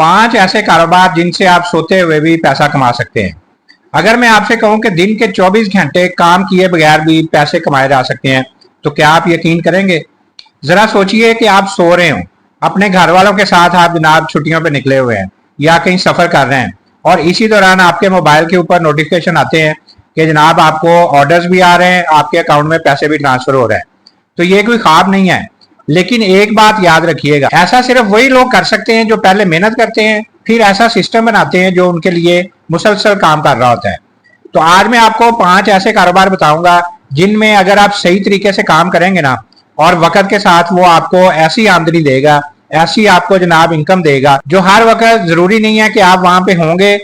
5 ऐसे कारोबार जिनसे आप सोते हुए भी पैसा कमा सकते हैं। अगर मैं आपसे कहूं कि दिन के 24 घंटे काम किए बगैर भी पैसे कमाए जा सकते हैं, तो क्या आप यकीन करेंगे? जरा सोचिए कि आप सो रहे हो, अपने घर वालों के साथ आप जनाब छुट्टियों पे निकले हुए हैं या कहीं सफर कर रहे हैं, और इसी दौरान आपके मोबाइल के ऊपर नोटिफिकेशन आते हैं कि जनाब आपको ऑर्डर्स भी आ रहे हैं, आपके अकाउंट में पैसे भी ट्रांसफर हो रहे हैं। तो ये कोई ख्वाब नहीं है। लेकिन एक बात याद रखिएगा, ऐसा सिर्फ वही लोग कर सकते हैं जो पहले मेहनत करते हैं, फिर ऐसा सिस्टम बनाते हैं जो उनके लिए मुसलसल काम कर रहा होता है। तो आज मैं आपको 5 ऐसे कारोबार बताऊंगा जिनमें अगर आप सही तरीके से काम करेंगे ना, और वक्त के साथ वो आपको ऐसी आमदनी देगा, ऐसी आपको जनाब इनकम देगा जो हर वक्त जरूरी नहीं है कि आप वहां पे होंगे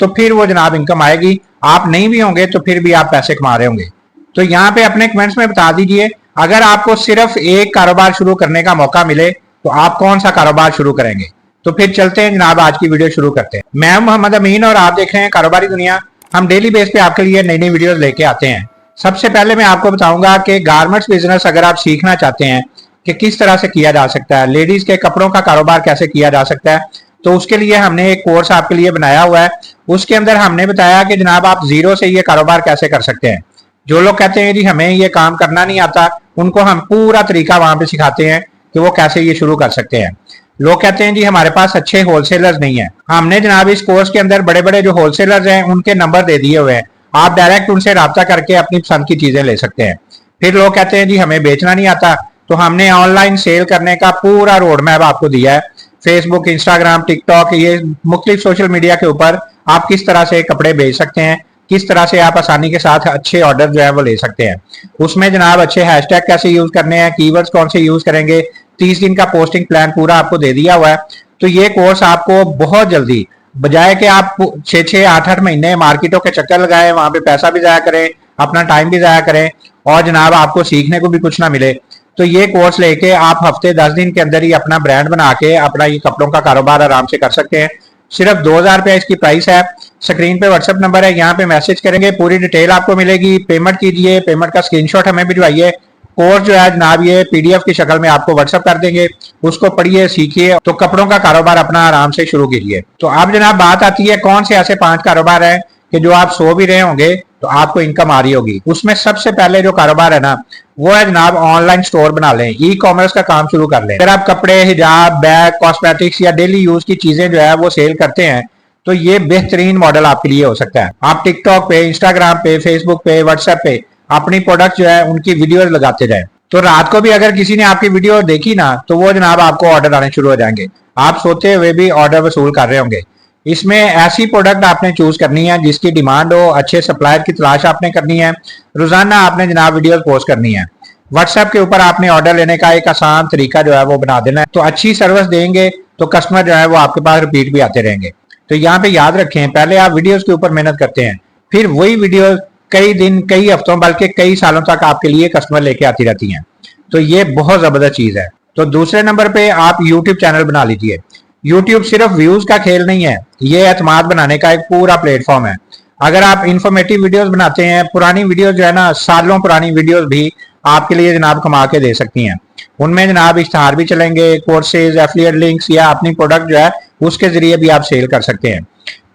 तो फिर वो जनाब इनकम आएगी, आप नहीं भी होंगे तो फिर भी आप पैसे कमा रहे होंगे। तो यहाँ पे अपने कमेंट्स में बता दीजिए, अगर आपको सिर्फ एक कारोबार शुरू करने का मौका मिले तो आप कौन सा कारोबार शुरू करेंगे। तो फिर चलते हैं जनाब, आज की वीडियो शुरू करते हैं। मैं मोहम्मद अमीन और आप देख रहे हैं कारोबारी दुनिया। हम डेली बेस पे आपके लिए नई नई वीडियोस लेके आते हैं। सबसे पहले मैं आपको बताऊंगा कि गारमेंट्स बिजनेस अगर आप सीखना चाहते हैं कि किस तरह से किया जा सकता है, लेडीज के कपड़ों का कारोबार कैसे किया जा सकता है, तो उसके लिए हमने एक कोर्स आपके लिए बनाया हुआ है। उसके अंदर हमने बताया कि जनाब आप जीरो से ये कारोबार कैसे कर सकते हैं। जो लोग कहते हैं जी हमें ये काम करना नहीं आता, उनको हम पूरा तरीका वहां पे सिखाते हैं कि वो कैसे ये शुरू कर सकते हैं। लोग कहते हैं जी हमारे पास अच्छे होलसेलर्स नहीं है, हमने जनाब इस कोर्स के अंदर बड़े बड़े जो होलसेलर्स हैं उनके नंबर दे दिए हुए हैं, आप डायरेक्ट उनसे रब्ता करके अपनी पसंद की चीजें ले सकते हैं। फिर लोग कहते हैं जी हमें बेचना नहीं आता, तो हमने ऑनलाइन सेल करने का पूरा रोड मैप आपको दिया है। फेसबुक, इंस्टाग्राम, टिकटॉक, ये मुख्तलिफ सोशल मीडिया के ऊपर आप किस तरह से कपड़े बेच सकते हैं, किस तरह से आप आसानी के साथ अच्छे ऑर्डर जो है वो ले सकते हैं। उसमें जनाब अच्छे हैशटैग कैसे यूज करने हैं, कीवर्ड्स कौन से यूज करेंगे, 30 दिन का पोस्टिंग प्लान पूरा आपको दे दिया हुआ है। तो ये कोर्स आपको बहुत जल्दी, बजाय कि आप 6-6, 8-8 महीने मार्केटों के चक्कर लगाए, वहां पे पैसा भी जाया करें, अपना टाइम भी जाया करें और जनाब आपको सीखने को भी कुछ ना मिले, तो ये कोर्स लेके आप हफ्ते 10 दिन के अंदर ही अपना ब्रांड बना के अपना ये कपड़ों का कारोबार आराम से कर सकते हैं। सिर्फ 2000 रुपया इसकी प्राइस है। स्क्रीन पे व्हाट्सएप नंबर है, यहाँ पे मैसेज करेंगे, पूरी डिटेल आपको मिलेगी। पेमेंट कीजिए, पेमेंट का स्क्रीनशॉट हमें भिजवाइए। कोर्स जो है जनाब ये पीडीएफ की शक्ल में आपको व्हाट्सएप कर देंगे, उसको पढ़िए, सीखिए, तो कपड़ों का कारोबार अपना आराम से शुरू कीजिए। तो अब जनाब बात आती है कौन से ऐसे 5 कारोबार हैं कि जो आप सो भी रहे होंगे तो आपको इनकम आ रही होगी। उसमें सबसे पहले जो कारोबार है ना, वो है जनाब ऑनलाइन स्टोर बना लें, ई कॉमर्स का काम शुरू कर लें। अगर आप कपड़े, हिजाब, बैग, कॉस्मेटिक्स या डेली यूज की चीजें जो है वो सेल करते हैं तो ये बेहतरीन मॉडल आपके लिए हो सकता है। आप टिकटॉक पे, इंस्टाग्राम पे, फेसबुक पे, व्हाट्सएप पे अपनी प्रोडक्ट जो है उनकी वीडियोस लगाते जाएं। तो रात को भी अगर किसी ने आपकी वीडियो देखी ना, तो वो जनाब आपको ऑर्डर आने शुरू हो जाएंगे, आप सोते हुए भी ऑर्डर वसूल कर रहे होंगे। इसमें ऐसी प्रोडक्ट आपने चूज करनी है जिसकी डिमांड हो, अच्छे सप्लायर की तलाश आपने करनी है, रोजाना आपने जनाब वीडियोस पोस्ट करनी है। व्हाट्सएप के ऊपर आपने ऑर्डर लेने का एक आसान तरीका जो है वो बना देना है। तो अच्छी सर्विस देंगे तो कस्टमर जो है वो आपके पास रिपीट भी आते रहेंगे। तो यहाँ पे याद रखें, पहले आप वीडियोस के ऊपर मेहनत करते हैं, फिर वही वीडियो कई दिन, कई हफ्तों, बल्कि कई सालों तक आपके लिए कस्टमर लेके आती रहती हैं। तो ये बहुत जबरदस्त चीज है। तो दूसरे नंबर पे आप यूट्यूब चैनल बना लीजिए। यूट्यूब सिर्फ व्यूज का खेल नहीं है, ये एतमाद बनाने का एक पूरा प्लेटफॉर्म है। अगर आप इंफॉर्मेटिव वीडियोस बनाते हैं, पुरानी वीडियोस जो है ना, सालों पुरानी वीडियोस भी आपके लिए जनाब कमा के दे सकती हैं। उनमें जनाब इश्तहार भी चलेंगे, कोर्सेज, एफिलिएट लिंक्स या अपनी प्रोडक्ट जो है उसके जरिए भी आप सेल कर सकते हैं।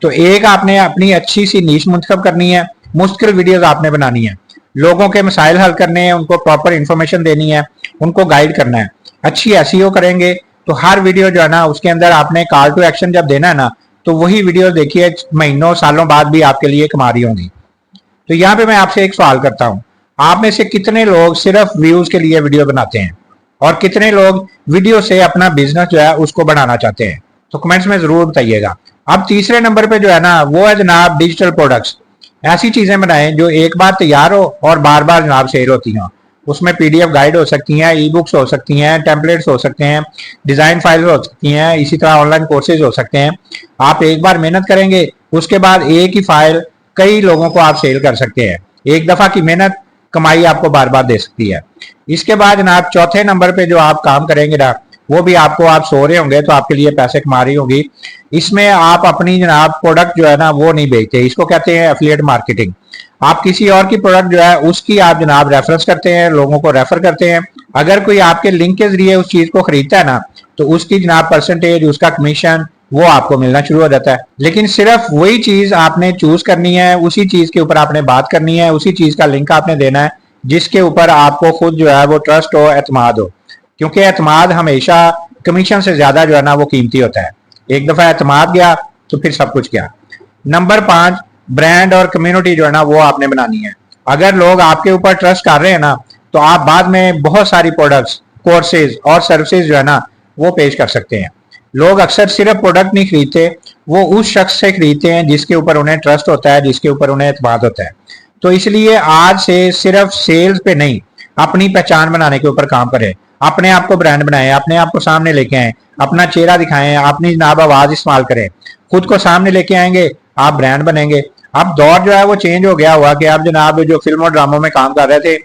तो एक आपने अपनी अच्छी सी नीश मुंतखब करनी है, मुश्किल वीडियोस आपने बनानी है, लोगों के मसाइल हल करने हैं, उनको प्रॉपर इंफॉर्मेशन देनी है, उनको गाइड करना है। अच्छी एसईओ करेंगे तो हर वीडियो जो है ना उसके अंदर आपने कॉल टू एक्शन जब देना है ना, तो वही वीडियो देखिए महीनों सालों बाद भी आपके लिए कमा रही होंगी। तो यहाँ पे मैं आपसे एक सवाल करता हूँ, आप में से कितने लोग सिर्फ व्यूज के लिए वीडियो बनाते हैं और कितने लोग वीडियो से अपना बिजनेस जो है उसको बढ़ाना चाहते हैं? तो कमेंट्स में जरूर बताइएगा। अब तीसरे नंबर पे जो है ना वो है जनाब डिजिटल प्रोडक्ट्स। ऐसी चीजें बनाएं जो एक बार तैयार हो और बार बार जनाब सेल होती हो। उसमें पीडीएफ गाइड हो सकती हैं, ई बुक्स हो सकती हैं, टेम्पलेट्स हो सकते हैं, डिजाइन फाइल हो सकती हैं, इसी तरह ऑनलाइन कोर्सेज हो सकते हैं। आप एक बार मेहनत करेंगे, उसके बाद एक ही फाइल कई लोगों को आप सेल कर सकते हैं। एक दफा की मेहनत कमाई आपको बार बार दे सकती है। इसके बाद जनाब चौथे नंबर पे जो आप काम करेंगे ना, वो भी आपको, आप सो रहे होंगे तो आपके लिए पैसे कमा रही होगी। इसमें आप अपनी जनाब प्रोडक्ट जो है ना वो नहीं बेचते, इसको कहते हैं एफिलिएट मार्केटिंग। आप किसी और की प्रोडक्ट जो है उसकी आप जनाब रेफरेंस करते हैं, लोगों को रेफर करते हैं। अगर कोई आपके लिंक के जरिए उस चीज को खरीदता है ना, तो उसकी जनाब परसेंटेज, उसका कमीशन वो आपको मिलना शुरू हो जाता है। लेकिन सिर्फ वही चीज आपने चूज करनी है, उसी चीज के ऊपर आपने बात करनी है, उसी चीज का लिंक आपने देना है जिसके ऊपर आपको खुद जो है वो ट्रस्ट हो, एतमाद हो। क्योंकि एतमाद हमेशा कमीशन से ज्यादा जो है ना वो कीमती होता है। एक दफा एतमाद गया तो फिर सब कुछ गया। नंबर 5, ब्रांड और कम्युनिटी जो है ना वो आपने बनानी है। अगर लोग आपके ऊपर ट्रस्ट कर रहे हैं ना, तो आप बाद में बहुत सारी प्रोडक्ट्स, कोर्सेज और सर्विसेज जो है ना वो पेश कर सकते हैं। लोग अक्सर सिर्फ प्रोडक्ट नहीं खरीदते, वो उस शख्स से खरीदते हैं जिसके ऊपर उन्हें ट्रस्ट होता है, जिसके ऊपर उन्हें एतमाद होता है। तो इसलिए आज से सिर्फ सेल्स पे नहीं, अपनी पहचान बनाने के ऊपर काम करें। अपने आप को ब्रांड बनाएं, अपने आप को सामने लेके आए, अपना चेहरा दिखाएं, अपनी जनाब आवाज इस्तेमाल करें। खुद को सामने लेके आएंगे, आप ब्रांड बनेंगे। अब दौर जो है वो चेंज हो गया हुआ कि आप जनाब जो फिल्म और ड्रामों में काम कर रहे थे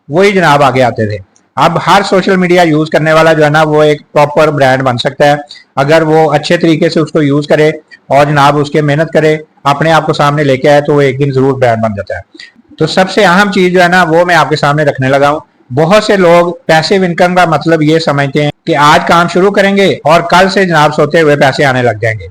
वही जनाब आगे आते थे। अब हर सोशल मीडिया यूज करने वाला जो है ना वो एक प्रॉपर ब्रांड बन सकता है, अगर वो अच्छे तरीके से उसको यूज करे और जनाब उसके मेहनत करे, अपने आप को सामने लेके आए, तो वो एक दिन जरूर ब्रांड बन जाता है। तो सबसे अहम चीज जो है ना वो मैं आपके सामने रखने लगा हूँ। बहुत से लोग पैसिव इनकम का मतलब ये समझते हैं कि आज काम शुरू करेंगे और कल से जनाब सोते हुए पैसे आने लग जाएंगे।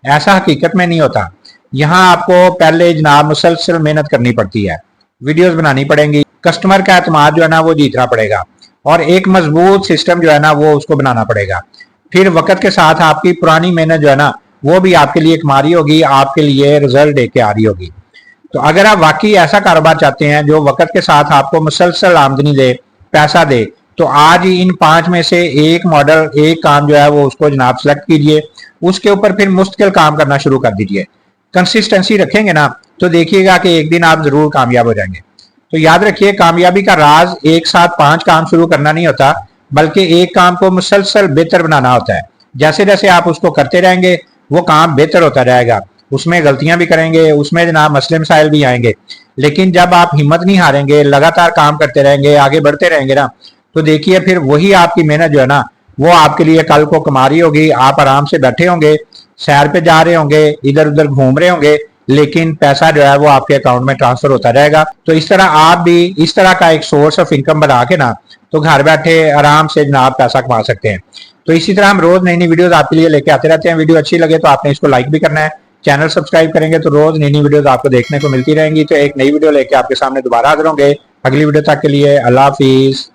ऐसा हकीकत में नहीं होता। यहाँ आपको पहले जनाब मुसलसल मेहनत करनी पड़ती है, वीडियोस बनानी पड़ेंगी, कस्टमर का एतमाद जो है ना वो जीतना पड़ेगा और एक मजबूत सिस्टम जो है ना वो उसको बनाना पड़ेगा। फिर वक्त के साथ आपकी पुरानी मेहनत जो है ना वो भी आपके लिए कमा रही होगी, आपके लिए रिजल्ट देके आ रही होगी। तो अगर आप वाकई ऐसा कारोबार चाहते हैं जो वक्त के साथ आपको मुसलसल आमदनी दे, पैसा दे, तो आज ही इन 5 में से एक मॉडल, एक काम जो है वो उसको जनाब सेलेक्ट कीजिए। उसके ऊपर फिर मुस्तकिल काम करना शुरू कर दीजिए। कंसिस्टेंसी रखेंगे ना तो देखिएगा कि एक दिन आप जरूर कामयाब हो जाएंगे। तो याद रखिए, कामयाबी का राज एक साथ 5 काम शुरू करना नहीं होता, बल्कि एक काम को मुसलसल बेहतर बनाना होता है। जैसे जैसे आप उसको करते रहेंगे वो काम बेहतर होता रहेगा। उसमें गलतियां भी करेंगे, उसमें जनाब मसले मसाइल भी आएंगे, लेकिन जब आप हिम्मत नहीं हारेंगे, लगातार काम करते रहेंगे, आगे बढ़ते रहेंगे ना, तो देखिए फिर वही आपकी मेहनत जो है ना वो आपके लिए कल को कमा रही होगी। आप आराम से बैठे होंगे, सैर पे जा रहे होंगे, इधर उधर घूम रहे होंगे, लेकिन पैसा जो है वो आपके अकाउंट में ट्रांसफर होता रहेगा। तो इस तरह आप भी इस तरह का एक सोर्स ऑफ इनकम बना के ना तो घर बैठे आराम से जनाब पैसा कमा सकते हैं। तो इसी तरह हम रोज नई नई वीडियोस आपके लिए लेके आते रहते हैं। वीडियो अच्छी लगे तो आपने इसको लाइक भी करना है, चैनल सब्सक्राइब करेंगे तो रोज नई नई वीडियोस आपको देखने को मिलती रहेंगी। तो एक नई वीडियो लेके आपके सामने दोबारा हाजिर होंगे। अगली वीडियो तक के लिए अल्लाह हाफिज।